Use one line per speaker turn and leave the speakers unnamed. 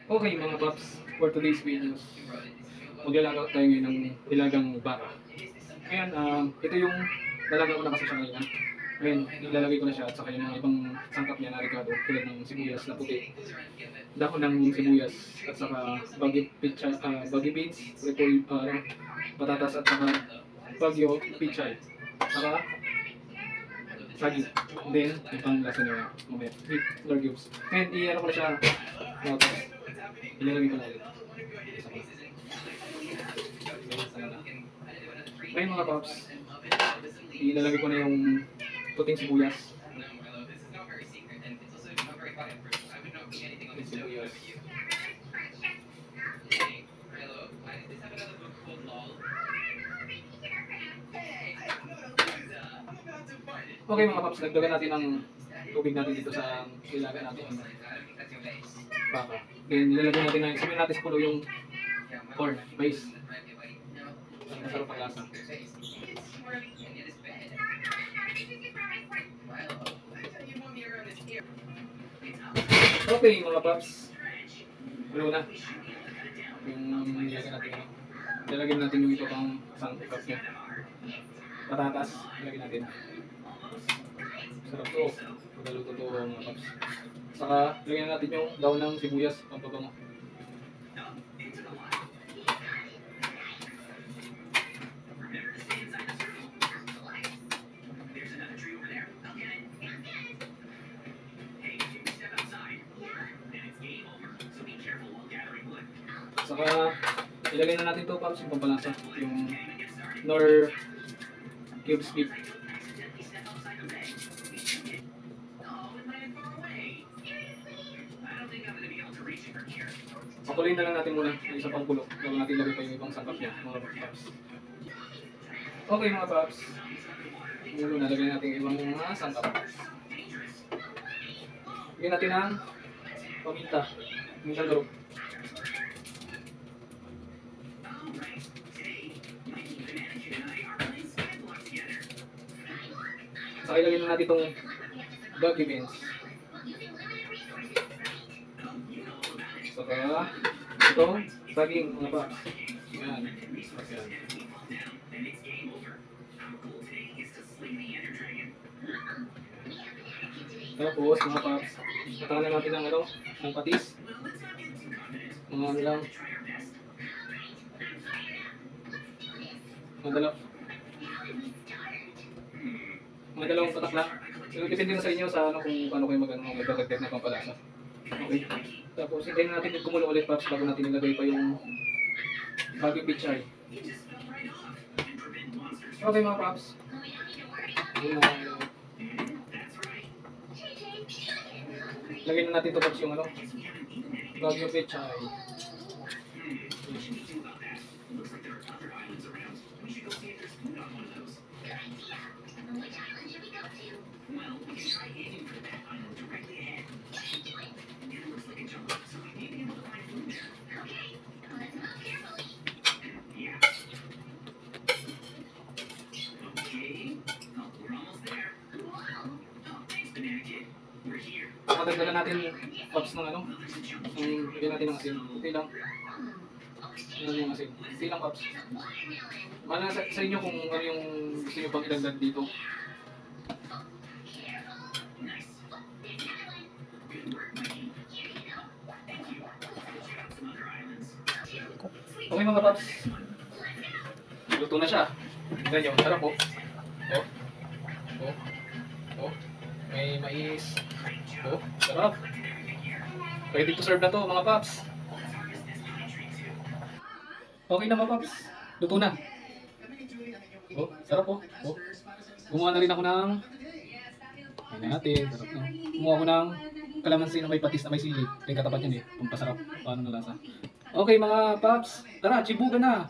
Okay mga paps, for today's videos, maglalaga tayo ngayon ng nilagang baka. Ngayon, ito yung nalaga ko na kasi siya ngayon. Ngayon, ilalagay ko na siya at saka yung mga ibang sangkap niya na ricado, tulad ng sibuyas na puti, dahon ng sibuyas, at saka baggy beans, patatas at saka bagyo pichay, saka saging. Then, yung pang lasa niya, mamaya, beef or cubes. Ngayon, i-ano ko na siya, mga paps. Ilalagay ko na ulit. Ngayon mga paps, ilalagay ko na yung puting sibuyas. Sibuyas. Okay mga paps, nagdagan natin ng tubig natin dito sa ilaga natin. Baka. Then nilalagay natin na, sabihin natin sa pulo yung corn, mais. Masarap ang lasa. Okay mga paps, pulo na. Yung nilagyan natin, nilagyan natin yung ito pang sangkap niya. Patatas, nilagyan natin. Sarap to. Magaluto to mga paps. Saka lagyan natin yung daon ng sibuyas, pampabango. Saka ilagay na natin to paps yung pampalasa, yung nor cubes beef. Pakuloyin na lang natin muna yung isa pang kulo bago natin ilagay pa yung ibang sangkap niya, mga paps. Okay mga paps, muna nalagay natin yung ibang mga sangkap. Lagyan natin ang paminta, paminta group. Saka ilagay na natin itong baggy beans. Saka itong saging mga paps. Yan. Yan. Tapos mga paps, patakan natin ng ano, ng patis. Mga ano lang. Mga dalawang patak lang. So, depende na sa inyo sa ano kung paano kayo magdadagdag na pampalasa. Okay. Tapos hintayin natin yung kumulo ulit paps bago natin ilagay pa yung bagyo pichay. Okay mga paps. Lagyan na natin ito paps yung ano, bagyo pichay. Dagdagan natin pops ng ano, bigyan natin ng asin. Kunti lang. Ano yung asin? Kunti lang pops. Mana sa inyo kung ano yung gusto nyo pang idagdag dito. Okay mga pops. Luto na siya. Tignan nyo, sarap po. Oh. Oh. Oh. May mais. Oh, sarap. Ready to serve na to mga paps. Okay na mga paps. Luto na. Oh, sarap po. Oh. Gumawa na rin ako ng ayun natin. Sarap na. Gumawa ako ng kalamansi na may patis na may sili. Ito yung katapat yan eh. Pampasarap. Paano na lasa. Okay mga paps. Tara, chibugan na.